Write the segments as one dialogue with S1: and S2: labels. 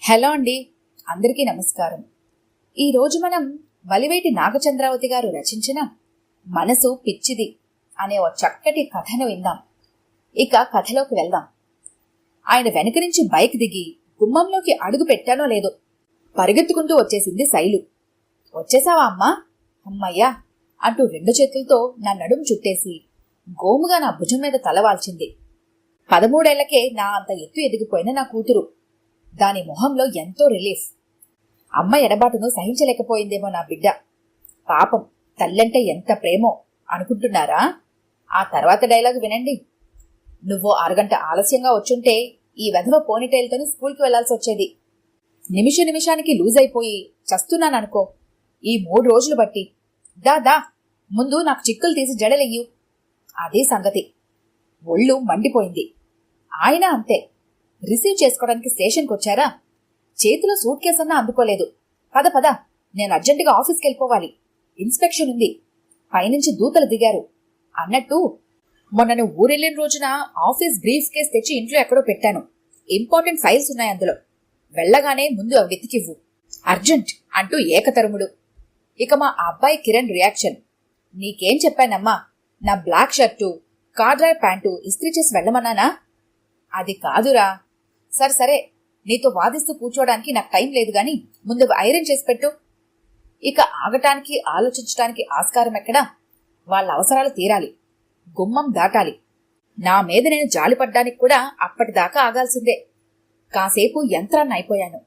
S1: Hello అండి, అందరికీ నమస్కారం. ఈరోజు మనం వలివేటి నాగచంద్రావతి గారు రచించిన మనసు పిచ్చిది అనే ఓ చక్కటి కథను విందాం. ఇక కథలోకి వెళ్దాం. ఆయన వెనక నుంచి బైక్ దిగి గుమ్మంలోకి అడుగు పెట్టానో లేదో పరిగెత్తుకుంటూ వచ్చేసింది శైలు. వచ్చేసావా అమ్మా? అమ్మయ్యా అంటూ రెండు చేతులతో నా నడుము చుట్టేసి గోముగా నా భుజం మీద తలవాల్చింది. 13 ఏళ్లకే నా అంత ఎత్తు ఎదిగిపోయిన నా కూతురు. దాని మొహంలో ఎంతో రిలీఫ్. అమ్మ ఎడబాటును సహించలేకపోయిందేమో నా బిడ్డ. పాపం, తల్లంటే ఎంత ప్రేమో అనుకుంటున్నారా? ఆ తర్వాత డైలాగ్ వినండి. నువ్వు 6 గంట ఆలస్యంగా వచ్చుంటే ఈ వెధవ పోనీటైల్తోని స్కూల్కి వెళ్లాల్సి వచ్చేది. నిమిషానికి లూజ్ అయిపోయి చస్తున్నాననుకో ఈ 3 రోజులు బట్టి. దా ముందు నాకు చిక్కులు తీసి జడలెయ్యు. అదే సంగతి. ఒళ్ళు మండిపోయింది. ఆయన అంతే. రిసీవ్ చేసుకోవడానికి స్టేషన్కి వచ్చారా? చేతిలో సూట్ కేసన్నా అందుకోలేదు. పద నేను అర్జెంటుగా ఆఫీస్కి వెళ్ళిపోవాలి, ఇన్స్పెక్షన్ ఉంది, పైనుంచి దూతలు దిగారు అన్నట్టు మొన్న నువ్వు ఊరెళ్ళిన రోజున ఆఫీస్ బ్రీఫ్ కేస్ తెచ్చి ఇంట్లో ఎక్కడో పెట్టాను. ఇంపార్టెంట్ ఫైల్స్ ఉన్నాయి అందులో. వెళ్లగానే ముందు అవి వెతికివ్వు, అర్జెంట్ అంటూ ఏకతరుముడు. ఇక మా అబ్బాయి కిరణ్ రియాక్షన్. నీకేం చెప్పానమ్మా? నా బ్లాక్ షర్టు, కార్డ్రాయ్ ప్యాంటు ఇస్త్రీ చేసి వెళ్ళమన్నానా? అది కాదురా. సరే నీతో వాదిస్తూ కూర్చోడానికి నాకు టైం లేదు గాని ముందు ఐరన్ చేసి పెట్టు. ఇక ఆగటానికి ఆలోచించటానికి ఆస్కారం ఎక్కడా? వాళ్ళ అవసరాలు తీరాలి, గుమ్మం దాటాలి. నా మీద నేను జాలిపడ్డానికి కూడా అప్పటిదాకా ఆగాల్సిందే. కాసేపు యంత్రాన్ని అయిపోయాను.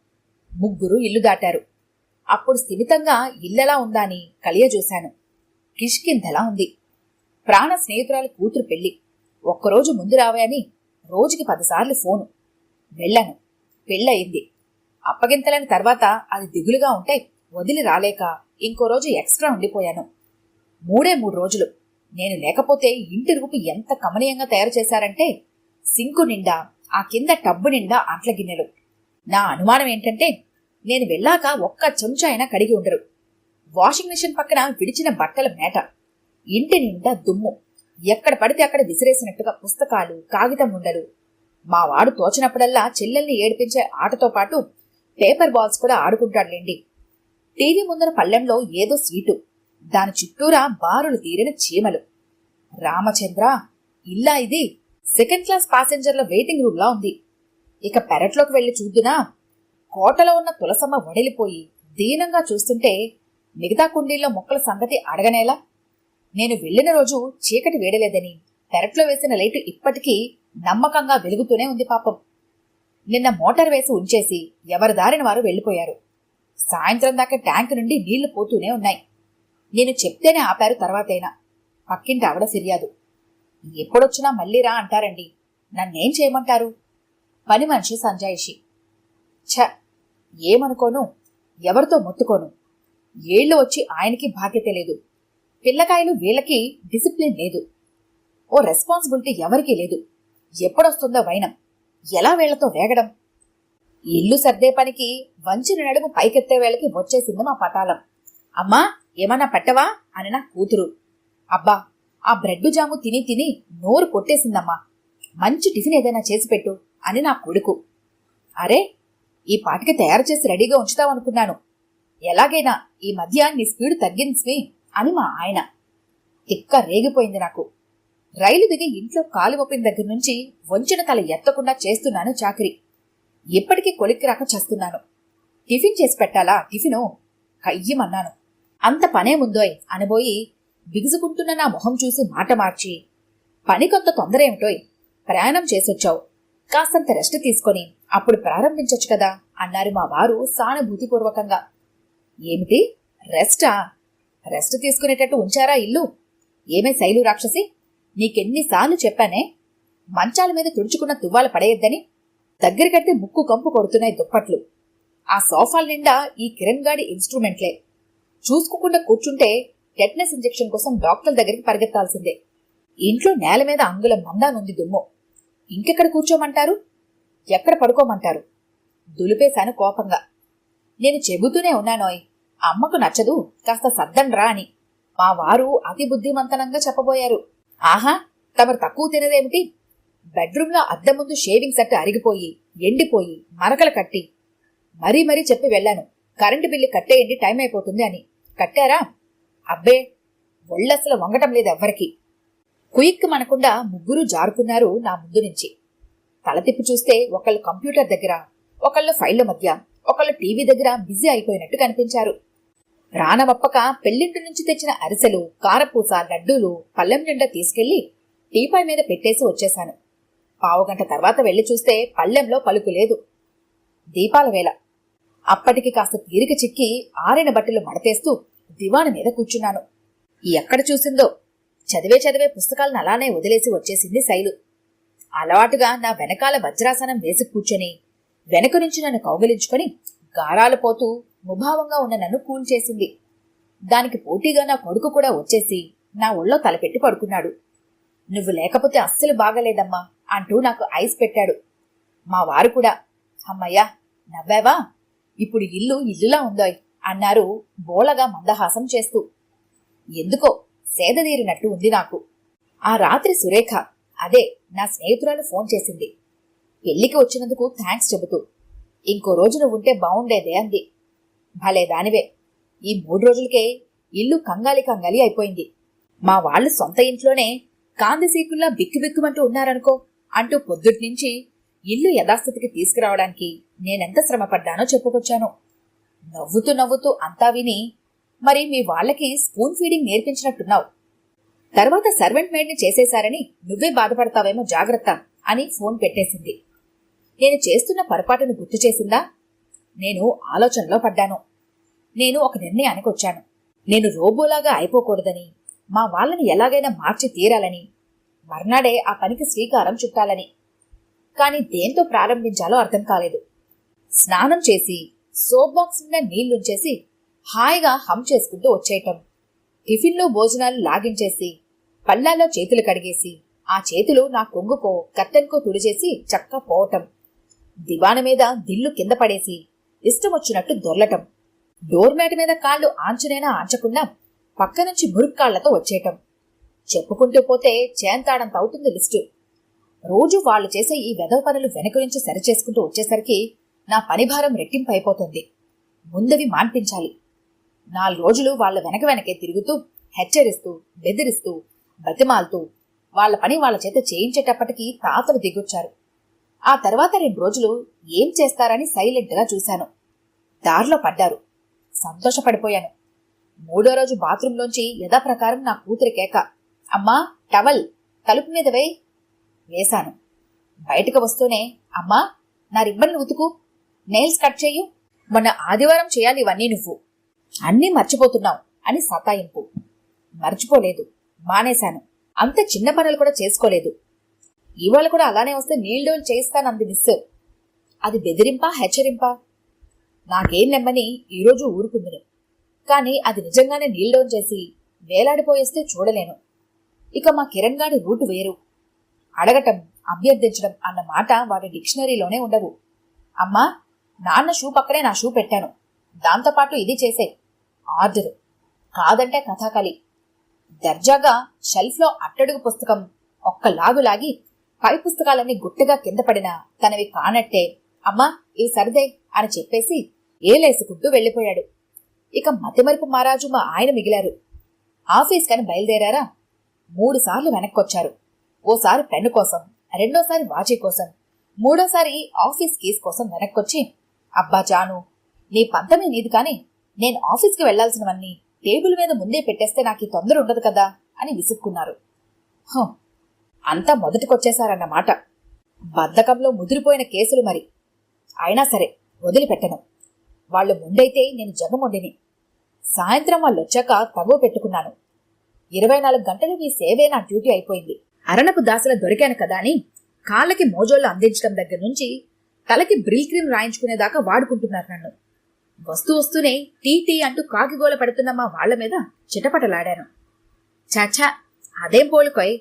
S1: 3 ఇల్లు దాటారు. అప్పుడు స్థిమితంగా ఇల్లెలా ఉందా అని కలియజూశాను. కిష్కింధలా ఉంది. ప్రాణ స్నేహితురాలు కూతురు పెళ్లి. ఒక్కరోజు ముందు రావాయని రోజుకి 10 సార్లు ఫోను. వెళ్ళాను. పెళ్ళయింది. అప్పగింతలని తర్వాత అది దిగులుగా ఉంటే వదిలి రాలేక ఇంకో రోజు ఎక్స్ట్రా ఉండిపోయాను. 3 రోజులు. నేను లేకపోతే ఇంటి రూపు ఎంత కమనీయంగా తయారు చేశారంటే సింకు నిండా, ఆ కింద టబ్బు నిండా అంట్ల గిన్నెలు. నా అనుమానం ఏంటంటే నేను వెళ్ళాక ఒక్క చెంచా అయినా కడిగి ఉండరు. వాషింగ్ మిషన్ పక్కన విడిచిన బట్టల మేట. ఇంటి నిండా దుమ్ము. ఎక్కడ పడితే అక్కడ విసిరేసినట్టుగా పుస్తకాలు, కాగితం ఉండలు. మా వాడు తోచినప్పుడల్లా చెల్లెల్ని ఏడిపించే ఆటతో పాటు పేపర్ బాల్స్ కూడా ఆడుకుంటాడులేండి. టీవీ ముందర పళ్ళెంలో ఏదో స్వీటు, దాని చుట్టూరా బారులు తీరిన చీమలు. రామచంద్ర, ఇల్లా ఇది? 2nd క్లాస్ ప్యాసింజర్ల వెయిటింగ్ రూమ్లా ఉంది. ఇక పెరట్లోకి వెళ్లి చూద్దునా? కోటలో ఉన్న తులసమ్మ వడిలిపోయి దీనంగా చూస్తుంటే మిగతా కుండీల్లో మొక్కల సంగతి అడగనేలా? నేను వెళ్లిన రోజు చీకటి వేడలేదని పెరట్లో వేసిన లైటు ఇప్పటికీ నమ్మకంగా వెలుగుతూనే ఉంది పాపం. నిన్న మోటార్ వేసి ఉంచేసి ఎవరి దారిన వారు వెళ్లిపోయారు. సాయంత్రం దాకా ట్యాంక్ నుండి నీళ్లు పోతూనే ఉన్నాయి. నేను చెప్తేనే ఆపారు తర్వాతైనా. పక్కింటి ఆవిడ ఫిర్యాదు. ఎప్పుడొచ్చినా మళ్ళీ రా అంటారండి, నన్నేం చేయమంటారు? పని మనిషి సంజాయిషి. ఛ, ఏమనుకోను, ఎవరితో మొత్తుకోను. ఏళ్లు వచ్చి ఆయనకి బాధ్యత లేదు. పిల్లకాయలు వీళ్ళకి డిసిప్లిన్ లేదు. ఓ రెస్పాన్సిబిలిటీ ఎవరికీ లేదు. ఎప్పుడొస్తుందో వైనం, ఎలా వీళ్లతో వేగడం? ఇల్లు సర్దే పనికి వంచిన నడుము పైకెత్తే వేళకి వచ్చేసింది మా పటాలం. అమ్మా, ఏమన్నా పెట్టవా అని నా కూతురు. అబ్బా, ఆ బ్రెడ్ జాము తిని నోరు కొట్టేసిందమ్మా. మంచి టిఫిన్ ఏదైనా చేసి పెట్టు అని నా కొడుకు. అరే, ఈ పాటికి తయారు చేసి రెడీగా ఉంచుతావనుకున్నాను. ఎలాగైనా ఈ మధ్య నీ స్పీడ్ తగ్గింది అని మా ఆయన. తిక్క రేగిపోయింది నాకు. రైలు దిగి ఇంట్లో కాలు ఒప్పిన దగ్గర నుంచి వంచిన తల ఎత్తకుండా చేస్తున్నాను చాకరీ. ఇప్పటికీ కొలిక్కి రాక చేస్తున్నాను. టిఫిన్ చేసి పెట్టాలా? టిఫిను కయ్యమన్నాను. అంత పనే ముందోయ్ అనబోయి బిగుసుకుంటున్న నా మొహం చూసి మాట మార్చి, పని కొంత తొందర ఏమిటోయ్, ప్రయాణం చేసొచ్చావు, కాస్తంత రెస్ట్ తీసుకొని అప్పుడు ప్రారంభించొచ్చు కదా అన్నారు మా వారు సానుభూతిపూర్వకంగా. ఏమిటి రెస్టా? రెస్ట్ తీసుకునేటట్టు ఉంచారా ఇల్లు? ఏమే శైలు రాక్షసి, నీకెన్నిసార్లు చెప్పానే మంచాల మీద తుడుచుకున్న తువ్వాలు పడేయద్దని? దగ్గర కడితే ముక్కు కంపు కొడుతున్నాయి దుప్పట్లు. ఆ సోఫాల నిండా ఈ కిరణ్ గాడి ఇన్స్ట్రుమెంట్లే. చూసుకోకుండా కూర్చుంటే టెట్నస్ ఇంజెక్షన్ కోసం డాక్టర్ దగ్గరికి పరిగెత్తాల్సిందే. ఇంట్లో నేల మీద అంగుళం మందానుంది దుమ్ము. ఇంకెక్కడ కూర్చోమంటారు? ఎక్కడ పడుకోమంటారు? దులిపేశాను కోపంగా. నేను చెబుతూనే ఉన్నానోయ్, అమ్మకు నచ్చదు, కాస్త సర్దండ్రా అని. మా వారు అతి బుద్ధిమంతనంగా చెప్పబోయారు. ఆహా, తమరు తక్కువ తినదేమిటి? బెడ్రూమ్లో అద్దె ముందు షేవింగ్ సెట్ అరిగిపోయి ఎండిపోయి మరకలు కట్టి మరీ మరీ చెప్పి వెళ్ళాను, కరెంటు బిల్లు కట్టేయండి, టైం అయిపోతుంది అని. కట్టారా? అబ్బే, ఒళ్ళసలు వంగటం లేదు ఎవ్వరికి. కుయిక్ మనకుండా ముగ్గురు జారుకున్నారు నా ముందు నుంచి. తల తిప్పి చూస్తే ఒకళ్ళు కంప్యూటర్ దగ్గర, ఒకళ్ళు ఫైళ్ల మధ్య, ఒకళ్ళు టీవీ దగ్గర బిజీ అయిపోయినట్టు కనిపించారు. రానవప్పక పెళ్లింటి నుంచి తెచ్చిన అరిసెలు, కారపూస, లడ్డూలు పళ్ళెం నిండా తీసుకెళ్లి టీపాయ్ మీద పెట్టేసి వచ్చేశాను. పావుగంట తర్వాత వెళ్లి చూస్తే పళ్ళెంలో పలుకు లేదు. దీపాల వేళ. అప్పటికి కాస్త తీరిక చిక్కి ఆరిన బట్టలు మడతేస్తూ దివాను మీద కూర్చున్నాను. ఎక్కడ చూసిందో చదివే పుస్తకాలను అలానే వదిలేసి వచ్చేసింది శైలు. అలవాటుగా నా వెనకాల వజ్రాసనం వేసి కూర్చొని వెనక నుంచి నన్ను కౌగిలించుకొని గారాలు పోతూ ముభావంగా ఉన్న నన్ను కూల్చేసింది. దానికి పోటీగా నా కొడుకు కూడా వచ్చేసి నా ఒళ్ళో తలపెట్టి పడుకున్నాడు. నువ్వు లేకపోతే అస్సలు బాగలేదమ్మా అంటూ నాకు ఐస్ పెట్టాడు. మా వారు కూడా, అమ్మయ్యా నవ్వావా, ఇప్పుడు ఇల్లు ఇల్లులా ఉందోయ్ అన్నారు బోలగా మందహాసం చేస్తూ. ఎందుకో సేదదీరినట్టు ఉంది నాకు. ఆ రాత్రి సురేఖ, అదే నా స్నేహితురాలు ఫోన్ చేసింది. పెళ్లికి వచ్చినందుకు థ్యాంక్స్ చెబుతూ, ఇంకో రోజు నువ్వుంటే బావుండేదే అంది. భలే దానివే, ఈ 3 రోజులకే ఇల్లు కంగాలి కంగాలి అయిపోయింది. మా వాళ్ళు సొంత ఇంట్లోనే కాందిసీకుల్లా బిక్కుబిక్కుమంటూ ఉన్నారనుకో అంటూ పొద్దుట్నుంచి ఇల్లు యథాస్థితికి తీసుకురావడానికి నేనెంత శ్రమపడ్డానో చెప్పుకొచ్చాను. నవ్వుతూ నవ్వుతూ అంతా విని, మరి మీ వాళ్లకి స్పూన్ ఫీడింగ్ నేర్పించినట్టున్నావు, తర్వాత సర్వెంట్ మేడ్ని చేసేశారని నువ్వే బాధపడతావేమో జాగ్రత్త అని ఫోన్ పెట్టేసింది. నేను చేస్తున్న పొరపాటును గుర్తు చేసిందా? నేను ఆలోచనలో పడ్డాను. నేను ఒక నిర్ణయానికి వచ్చాను. నేను రోబోలాగా అయిపోకూడదని, మా వాళ్ళని ఎలాగైనా మార్చి తీరాలని, మర్నాడే ఆ పనికి శ్రీకారం చుట్టాలని. కాని దేంతో ప్రారంభించాలో అర్థం కాలేదు. స్నానం చేసి సోప్ బాక్స్ నిండా నీళ్లుంచేసి హాయిగా హమ్ చేసుకుంటూ వచ్చేయటం, టిఫిన్లో భోజనాలు లాగించేసి పళ్ళాల్లో చేతులు కడిగేసి ఆ చేతులు నా కొంగుకో కత్తెన్కో తుడిచేసి చక్కా పోవటం, దివాన మీద దిల్లు కింద పడేసి ఇష్టమొచ్చినట్టు దొర్లటం, డోర్మ్యాట్ మీద కాళ్లు ఆంచునైనా ఆంచకుండా పక్కనుంచి మురుక్కాళ్లతో వచ్చేయటం. చెప్పుకుంటూ పోతే చేంతాడంత అవుతుంది లిస్టు. రోజు వాళ్లు చేసే ఈ వెధవ పనులు వెనక నుంచి సరిచేసుకుంటూ వచ్చేసరికి నా పనిభారం రెట్టింపు అయిపోతుంది. ముందవి మాన్పించాలి. 4 రోజులు వాళ్ల వెనకే తిరుగుతూ హెచ్చరిస్తూ బెదిరిస్తూ బతిమాలుతూ వాళ్ల పని వాళ్ల చేత చేయించేటప్పటికీ తాతలు దిగొచ్చారు. ఆ తర్వాత 2 రోజులు ఏం చేస్తారని సైలెంట్గా చూశాను. దారిలో పడ్డారు. సంతోషపడిపోయాను. 3వ రోజు బాత్రూంలోంచి యథాప్రకారం నా కూతురి కేక, అమ్మా టవల్ తలుపు మీద వేయ్. వేశాను. బయటకు వస్తూనే, అమ్మా నా రిబ్బన్లు ఉతుకు, నెయిల్స్ కట్ చెయ్యు, మొన్న ఆదివారం చేయాలి ఇవన్నీ, నువ్వు అన్నీ మర్చిపోతున్నావు అని సతాయింపు. మర్చిపోలేదు, మానేశాను. అంత చిన్న పనులు కూడా చేసుకోలేదు. ఇవాళ కూడా అలానే వస్తే నీళ్లు చేయిస్తానంది మిస్. అది బెదిరింపా హెచ్చరింపా? నాకేం నెమ్మని ఈరోజు ఊరుకుందును. కాని అది నిజంగానే నీళ్డౌన్ చేసి వేలాడిపోయేస్తే చూడలేను. ఇక మా కిరణ్ గాడి రూటు వేరు. అడగటం అభ్యర్థించడం అన్న మాట వాడి డిక్షనరీలోనే ఉండవు. అమ్మా నాన్న షూ పక్కనే నా షూ పెట్టాను, దాంతోపాటు ఇది చేసే ఆర్డర్, కాదంటే కథాకలి. దర్జాగా షెల్ఫ్లో అట్టడుగు పుస్తకం ఒక్క లాగులాగి పై పుస్తకాలన్నీ గుట్టగా కింద పడినా తనవి కానట్టే, అమ్మా ఇవి సరిదే అని చెప్పేసి ఏలేసుకుంటూ వెళ్లిపోయాడు. ఇక మతిమరుపు మహారాజు మా ఆయన మిగిలారు. ఆఫీస్ కని బయలుదేరారా 3 సార్లు వెనక్కొచ్చారు. ఓసారి పెన్ను కోసం, రెండోసారి వాచీ కోసం, మూడోసారి ఆఫీస్ కీస్ కోసం వెనక్కొచ్చి, అబ్బా జాను నీ పంతమే నీది కాని నేను ఆఫీస్కి వెళ్లాల్సినవన్నీ టేబుల్ మీద ముందే పెట్టేస్తే నాకు ఈ తొందర ఉండదు కదా అని విసుక్కున్నారు. అంతా మొదటికొచ్చేశారన్నమాట. బద్ధకంలో ముదిరిపోయిన కేసులు మరి. అయినా సరే వదిలిపెట్టను. వాళ్లు ముందైతే నేను జగమొండిని. సాయంత్రం వాళ్ళొచ్చాక తగువ పెట్టుకున్నాను. 24 గంటలు నీ సేవే నా డ్యూటీ అయిపోయింది. అరణపు దాసల దొరికాను కదా అని కాళ్ళకి మోజోళ్ళు అందించడం దగ్గర నుంచి తలకి బ్రిల్ క్రీమ్ రాయించుకునేదాకా వాడుకుంటున్నారు నన్ను. వస్తూనే టీ అంటూ కాకిగోల పెడుతున్న మా వాళ్ల మీద చిటపటలాడాను. చాచా అదేం పోలుకోయ్,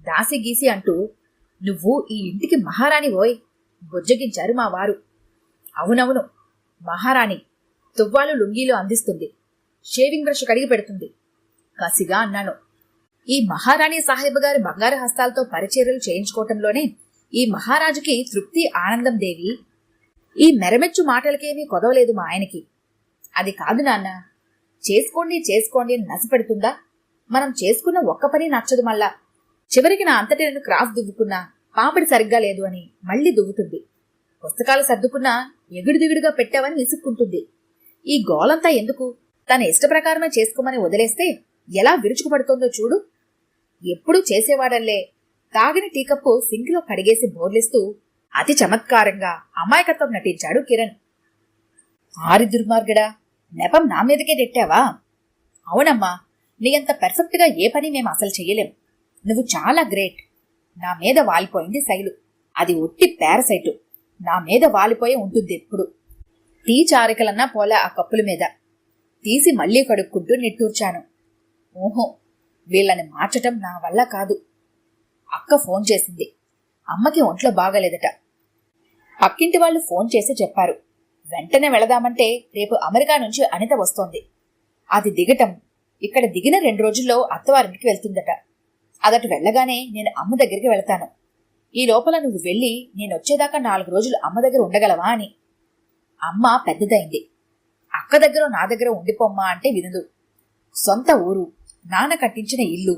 S1: దాసి గీసి అంటూ నువ్వు ఈ ఇంటికి మహారాణి ఓయ్ బుజ్జగించారు మా వారు. అవునవును మహారాణి. తువ్వాలు లుంగీలు అందిస్తుంది, షేవింగ్ బ్రష్ కడిగి పెడుతుంది. కసిగా అన్నాను. ఈ మహారాణి సాహెబ్ గారి బంగారు హస్తాలతో పరిచర్యలు చేయించుకోవటంలోనే ఈ మహారాజుకి తృప్తి ఆనందం దేవి. ఈ మెరమెచ్చు మాటలకేమీ కొదవలేదు మా ఆయనకి. అది కాదు నాన్న, చేసుకోండి చేసుకోండి అని నసపెడుతుందా? మనం చేసుకున్న ఒక్క పని నచ్చదు. మళ్ళా చివరికి నా అంతటి నేను క్రాఫ్ దువ్వుకున్నా పాపిడి సరిగ్గా లేదు అని మళ్లీ దువ్వుతుంది. పుస్తకాలు సర్దుకున్నా ఎగుడు దిగుడుగా పెట్టావని విసుక్కుంటుంది. ఈ గోలంతా ఎందుకు? తన ఇష్టప్రకారమే చేసుకోమని వదిలేస్తే ఎలా విరుచుకుపడుతోందో చూడు. ఎప్పుడూ చేసేవాడల్లే తాగిన టీకప్పు సింక్లో కడిగేసి బోర్లిస్తూ అతి చమత్కారంగా అమాయకత్వం నటించాడు కిరణ్. ఆరి దుర్మార్గడా, నెపం నా మీదకే నెట్టావా? అవునమ్మా, నీ అంత పెర్ఫెక్ట్గా ఏ పని మేము అసలు చెయ్యలేం. నువ్వు చాలా గ్రేట్. నా మీద వాలిపోయింది శైలు. అది ఒట్టి పారసైటు. నా మీద వాలిపోయి ఉంటుంది ఎప్పుడు. టీ చారికలన్నా పోలే ఆ కప్పుల మీద. తీసి మళ్లీ కడుక్కుంటూ నిట్టూర్చాను. ఓహో, వీళ్ళని మార్చటం నా వల్ల కాదు. అక్క ఫోన్ చేసింది. అమ్మకి ఒంట్లో బాగలేదట. పక్కింటి వాళ్ళు ఫోన్ చేసి చెప్పారు. వెంటనే వెళదామంటే రేపు అమెరికా నుంచి అనిత వస్తోంది. అది దిగటం ఇక్కడ దిగిన 2 రోజుల్లో అత్తవారింటికి వెళ్తుందట. అదటు వెళ్ళగానే నేను అమ్మ దగ్గరికి వెళతాను. ఈ లోపల నువ్వు వెళ్ళి నేనొచ్చేదాకా 4 రోజులు అమ్మ దగ్గర ఉండగలవా అని. అమ్మ పెద్దదైంది. అక్క దగ్గర నా దగ్గర ఉండిపోమ్మా అంటే వినదు. సొంత ఊరు, నాన్న కట్టించిన ఇల్లు,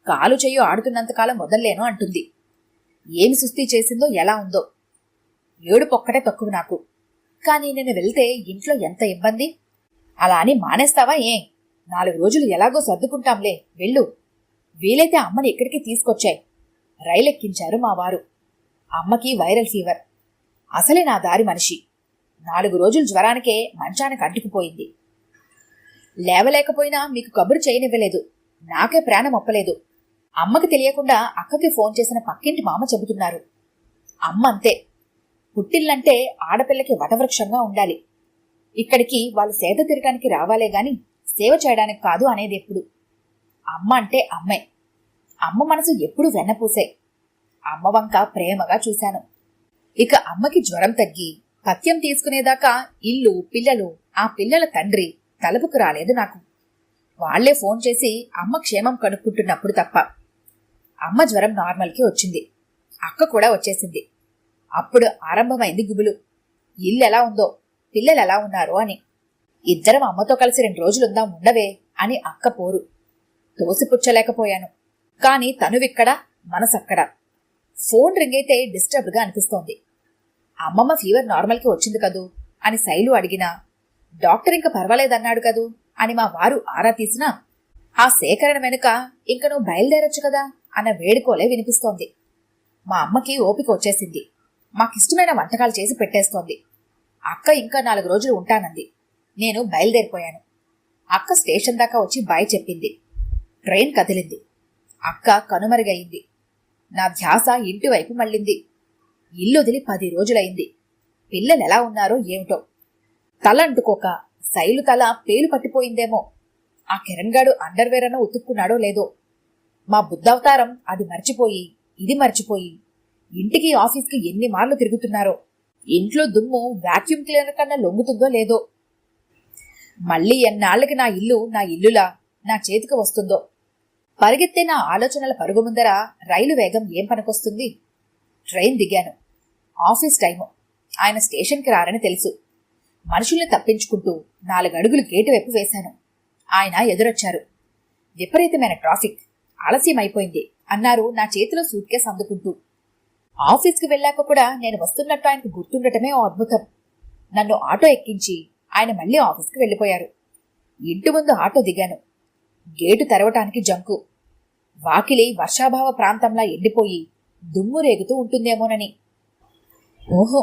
S1: కాలు చెయ్యో ఆడుతున్నంతకాలం వదల్లేను అంటుంది. ఏమి సుస్థి చేసిందో ఎలా ఉందో. ఏడుపొక్కటే తక్కువ నాకు. కానీ నేను వెళ్తే ఇంట్లో ఎంత ఇబ్బంది. అలా అని మానేస్తావా? 4 రోజులు ఎలాగో సర్దుకుంటాంలే, వెళ్ళు. వీలైతే అమ్మని ఇక్కడికి తీసుకొచ్చాయి. రైలెక్కించారు మా వారు. అమ్మకి వైరల్ ఫీవర్. అసలే నా దారి మనిషి. 4 రోజులు జ్వరానికే మంచానికి అంటుకుపోయింది. లేవలేకపోయినా మీకు కబురు చేయనివ్వలేదు. నాకే ప్రాణం ఒప్పలేదు. అమ్మకి తెలియకుండా అక్కకి ఫోన్ చేసిన పక్కింటి మామ చెబుతున్నారు. అమ్మ అంతే. పుట్టిల్లంటే ఆడపిల్లకి వటవృక్షంగా ఉండాలి. ఇక్కడికి వాళ్ళు సేద తిరగడానికి రావాలే గాని సేవ చేయడానికి కాదు అనేది ఎప్పుడు. అమ్మ అంటే అమ్మే. అమ్మ మనసు ఎప్పుడు వెన్నపూసే. అమ్మ వంక ప్రేమగా చూశాను. ఇక అమ్మకి జ్వరం తగ్గి పథ్యం తీసుకునేదాకా ఇల్లు, పిల్లలు, ఆ పిల్లల తండ్రి తలుపుకు రాలేదు నాకు. వాళ్లే ఫోన్ చేసి అమ్మ క్షేమం కనుక్కుంటున్నప్పుడు తప్ప. అమ్మ జ్వరం నార్మల్కి వచ్చింది. అక్క కూడా వచ్చేసింది. అప్పుడు ఆరంభమైంది గుబులు. ఇల్లు ఎలా ఉందో, పిల్లలు ఎలా ఉన్నారో అని. ఇద్దరం అమ్మతో కలిసి 2 రోజులుందాం ఉండవే అని అక్క పోరు. తోసిపుచ్చలేకపోయాను. కాని తనువిక్కడ, మనసక్కడ. ఫోన్ రింగ్ అయితే డిస్టర్బ్డ్గా అనిపిస్తోంది. అమ్మమ్మ ఫీవర్ నార్మల్కి వచ్చింది కదూ అని శైలు అడిగినా, డాక్టర్ ఇంక పర్వాలేదన్నాడు కదూ అని మా వారు ఆరా తీసినా, ఆ సేకరణ వెనుక ఇంక నువ్వు బయలుదేరొచ్చు కదా అన్న వేడుకోలే వినిపిస్తోంది. మా అమ్మకి ఓపిక వచ్చేసింది. మాకిష్టమైన వంటకాలు చేసి పెట్టేస్తోంది. అక్క ఇంకా 4 రోజులు ఉంటానంది. నేను బయలుదేరిపోయాను. అక్క స్టేషన్ దాకా వచ్చి బాయ్ చెప్పింది. ట్రైన్ కదిలింది. అక్క కనుమరుగయింది. నా ధ్యాస ఇంటి వైపు మళ్ళింది. ఇల్లు వదిలి 10 రోజులైంది. పిల్లలు ఎలా ఉన్నారో ఏమిటో. తల అంటుకోక శైలు తల పేలు పట్టిపోయిందేమో. ఆ కిరణ్ గాడు అండర్వేర్ అన్న ఉతుక్కున్నాడో లేదో. మా బుద్ధవతారం అది మర్చిపోయి ఇది మర్చిపోయి ఇంటికి ఆఫీస్కి ఎన్ని మార్లు తిరుగుతున్నారో. ఇంట్లో దుమ్ము వాక్యూమ్ క్లీనర్ కన్నా లొంగుతుందో లేదో. మళ్ళీ ఎన్నాళ్లకి నా ఇల్లులా నా చేతికి వస్తుందో. పరిగెత్తే నా ఆలోచనల పరుగు ముందర రైలు వేగం ఏం పనికొస్తుంది. ట్రైన్ దిగాను. Office time. ఆయన స్టేషన్కి రారని తెలుసు. మనుషుల్ని తప్పించుకుంటూ 4 అడుగులు గేటు వైపు వేశాను. ఆయన ఎదురొచ్చారు. విపరీతమైన ట్రాఫిక్, ఆలస్యం అయిపోయింది అన్నారు నా చేతిలో సూట్ కేస్ అందుకుంటూ. ఆఫీస్కి వెళ్ళాక కూడా నేను వస్తున్నట్టు ఆయనకు గుర్తుండటమే ఓ అద్భుతం. నన్ను ఆటో ఎక్కించి ఆయన మళ్లీ ఆఫీస్కి వెళ్ళిపోయారు. ఇంటి ముందు ఆటో దిగాను. గేటు తెరవటానికి జంకు. వాకిలి వర్షాభావ ప్రాంతంలా ఎండిపోయి దుమ్ము రేగుతూ ఉంటుందేమోనని. ఓహో,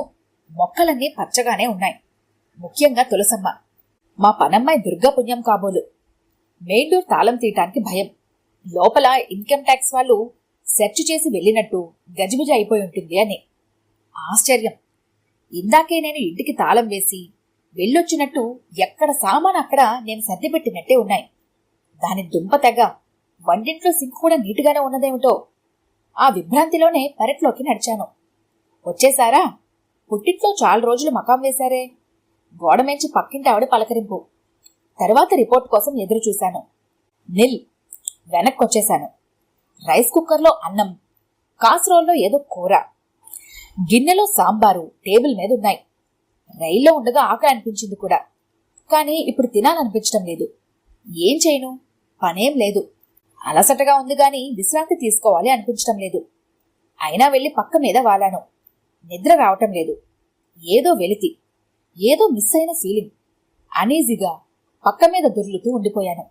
S1: మొక్కలన్నీ పచ్చగానే ఉన్నాయి. ముఖ్యంగా తులసమ్మ. మా పనమ్మాయి దుర్గాపుణ్యం కాబోలు. మెయిన్ డోర్ తాళం తీయటానికి భయం. లోపల ఇన్కమ్ ట్యాక్స్ వాళ్ళు సెర్చ్ చేసి వెళ్ళినట్టు గజిబిజి అయిపోయి ఉంటుంది అని. ఆశ్చర్యం. ఇందాకే నేను ఇంటికి తాళం వేసి వెళ్ళొచ్చినట్టు ఎక్కడ సామాన్ అక్కడ నేను సర్దిపెట్టినట్టే ఉన్నాయి. దాని దుంప తెగ. వంటింట్లో సింక్ కూడా నీటుగానే ఉన్నదేమిటో. ఆ విభ్రాంతిలోనే పెరట్లోకి నడిచాను. వచ్చేశారా? పుట్టింట్లో చాలా రోజులు మకాం వేశారే. గోడమేంచి పక్కింటి ఆవిడ పలకరింపు. తర్వాత రిపోర్ట్ కోసం ఎదురు చూశాను. నిల్. వెనక్కొచ్చేశాను. రైస్ కుక్కర్లో అన్నం, కాసరోల్లో ఏదో కూర, గిన్నెలో సాంబారు టేబుల్ మీద ఉన్నాయి. రైల్లో ఉండగా ఆకలి అనిపించింది కూడా. కానీ ఇప్పుడు తినాలనిపించడం లేదు. ఏం చేయను? పనేం లేదు. అలసటగా ఉంది గాని విశ్రాంతి తీసుకోవాలి అనిపించడం లేదు. అయినా వెళ్ళి పక్క మీద వాలాను. నిద్ర రావటం లేదు. ఏదో వెలితి, ఏదో మిస్ అయిన ఫీలింగ్. అనీజీగా పక్క మీద దొర్లుతూ ఉండిపోయాను.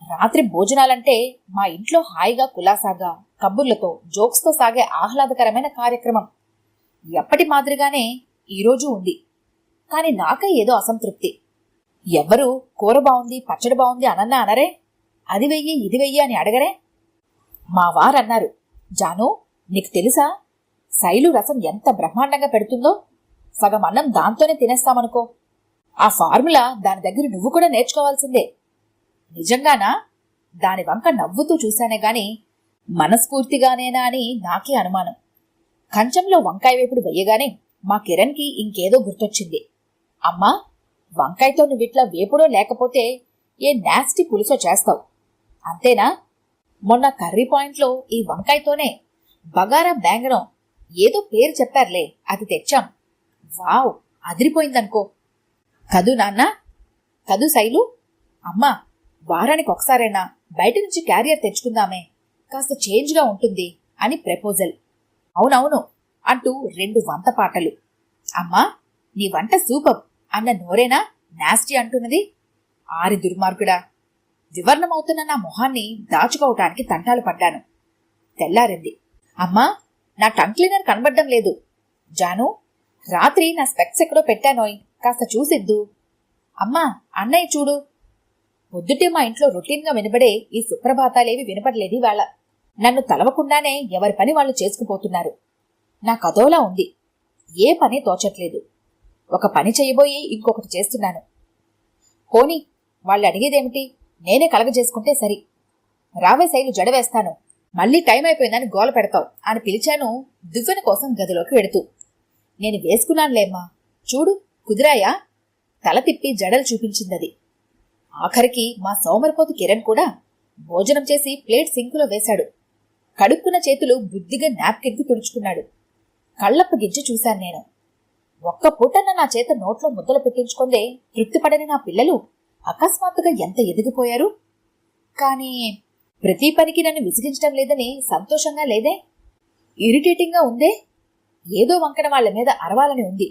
S1: రాత్రి భోజనాలంటే మా ఇంట్లో హాయిగా కులాసాగా కబుర్లతో జోక్స్తో సాగే ఆహ్లాదకరమైన కార్యక్రమం. ఎప్పటి మాదిరిగానే ఈరోజు ఉంది. కాని నాకే ఏదో అసంతృప్తి. ఎవ్వరూ కూర బావుంది, పచ్చడి బావుంది అనన్నా అనరే? అది వెయ్యి ఇది వెయ్యి అని అడగరే? మా వారన్నారు, జాను, నీకు తెలుసా శైలు రసం ఎంత బ్రహ్మాండంగా పెడుతుందో? సగం అన్నం దాంతోనే తినేస్తామనుకో. ఆ ఫార్ములా దాని దగ్గర నువ్వు కూడా నేర్చుకోవాల్సిందే. నిజంగానా? దాని వంక నవ్వుతూ చూశానే గాని మనస్ఫూర్తిగానేనా అని నాకే అనుమానం. కంచంలో వంకాయ వేపుడు వెయ్యగానే మా కిరణ్కి ఇంకేదో గుర్తొచ్చింది. అమ్మా, వంకాయతో నువ్విట్లా వేపుడో లేకపోతే ఏ నాస్టీ పులుసో చేస్తావు, అంతేనా? మొన్న కర్రీ పాయింట్లో ఈ వంకాయతోనే బగారా బ్యాంగనో ఏదో పేరు చెప్పారులే, అది తెచ్చాం. వావ్, అదిరిపోయిందనుకో. కదూ నాన్న? కదూ శైలు? అమ్మా, వారానికి ఒకసారైనా బయట నుంచి క్యారియర్ తెచ్చుకుందామే, కాస్త చేంజ్గా ఉంటుంది అని ప్రపోజల్. అవునవును అంటూ 2 వంత పాటలు. అమ్మా, నీ వంట సూపర్ అన్న నోరేనా నాస్టీ అంటున్నది? ఆరి దుర్మార్గుడా! వివర్ణమవుతున్న నా మొహాన్ని దాచుకోవటానికి తంటాలు పడ్డాను. తెల్లారింది. అమ్మా, నా టంగ్ క్లీనర్ కనబడ్డం లేదు. జాను, రాత్రి నా స్పెక్స్ ఎక్కడో పెట్టానోయ్, కాస్త చూసిద్దు. అమ్మా, అన్నయ్య చూడు. పొద్దుటే మా ఇంట్లో రొటీన్గా వినబడే ఈ సుప్రభాతాలేవి వినపడలేదు ఇవాళ. నన్ను తలవకుండానే ఎవరి పని వాళ్ళు చేసుకుపోతున్నారు. నాకదోలా ఉంది. ఏ పని తోచట్లేదు. ఒక పని చేయబోయి ఇంకొకటి చేస్తున్నాను. పోనీ, వాళ్ళు అడిగేదేమిటి? నేనే కలగజేసుకుంటే సరి. రావే శైలు, జడవేస్తాను. మళ్ళీ టైం అయిపోయిందని గోల పెడతావు అని పిలిచాను దువ్వెన కోసం గదిలోకి వెడుతూ. నేను వేసుకున్నానులేమ్మా, చూడు కుదిరాయా? తల తిప్పి జడలు చూపించిందది. ఆఖరికి మా సోమరిపోతు కిరణ్ కూడా భోజనం చేసి ప్లేట్ సింకులో వేశాడు. కడుక్కున్న చేతులు బుద్ధిగా నాప్కిన్కి తుడుచుకున్నాడు. కళ్ళప్పగించి చూశాను నేను. ఒక్క పూటన్న నా చేత నోట్లో ముద్దలు పెట్టించుకుందే తృప్తిపడని నా పిల్లలు అకస్మాత్తుగా ఎంత ఎదిగిపోయారు. కానీ ప్రతి పనికి నన్ను విసిగించడం లేదని సంతోషంగా లేదే? ఇరిటేటింగ్గా ఉందే? ఏదో వంకన వాళ్ల మీద అరవాలని ఉంది.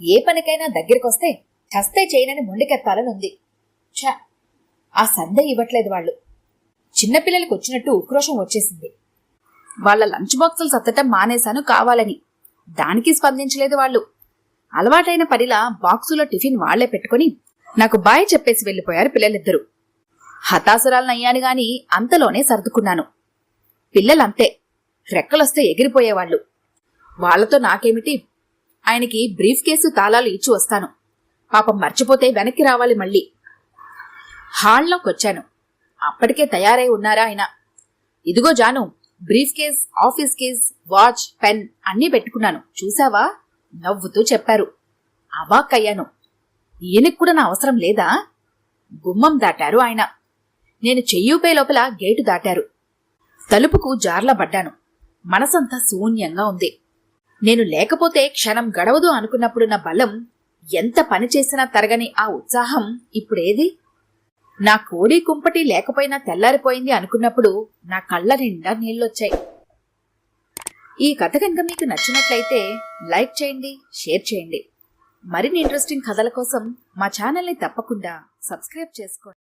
S1: ఏ పనికైనా దగ్గరికొస్తే చస్తే చేయనని మొండికెత్తాలని ఉంది. ఛ, ఆ సందే ఇవ్వట్లేదు వాళ్ళు. చిన్నపిల్లలకు వచ్చినట్టు ఉక్రోషం వచ్చేసింది. వాళ్ల లంచ్ బాక్సులు సత్తటం మానేశాను కావాలని. దానికి స్పందించలేదు వాళ్ళు. అలవాటైన పనిలా బాక్సులో టిఫిన్ వాళ్లే పెట్టుకుని నాకు బాయ్ చెప్పేసి వెళ్లిపోయారు పిల్లలిద్దరూ. హతాసురాలనయ్యాను గాని అంతలోనే సర్దుకున్నాను. పిల్లలంతే, రెక్కలొస్తే ఎగిరిపోయేవాళ్లు. వాళ్లతో నాకేమిటి? ఆయనకి బ్రీఫ్ కేసు తాళాలు ఇచ్చి వస్తాను. పాపం మర్చిపోతే వెనక్కి రావాలి మళ్ళీ. హాల్లోకొచ్చాను. అప్పటికే తయారై ఉన్నారా ఆయన. ఇదిగో జాను, briefcase, office case, watch, pen అన్నీ పెట్టుకున్నాను, చూసావా? నవ్వుతూ చెప్పారు. అవాక్కయ్యాను. ఈయనకు కూడా నా అవసరం లేదా? గుమ్మం దాటారు ఆయన. నేను చెయ్యూపే లోపల గేటు దాటారు. తలుపుకు జార్లబడ్డాను. మనసంతా శూన్యంగా ఉంది. నేను లేకపోతే క్షణం గడవదు అనుకున్నప్పుడు నా బలం, ఎంత పని చేసినా తరగని ఆ ఉత్సాహం ఇప్పుడేది? నా కోడి కుంపటి లేకపోయినా తెల్లారిపోయింది అనుకున్నప్పుడు నా కళ్ళ నిండా నీళ్లొచ్చాయి. ఈ కథ కనుక మీకు నచ్చినట్లయితే లైక్ చేయండి, షేర్ చేయండి. మరిన్ని ఇంట్రెస్టింగ్ కథల కోసం మా ఛానల్ని తప్పకుండా సబ్స్క్రైబ్ చేసుకోండి.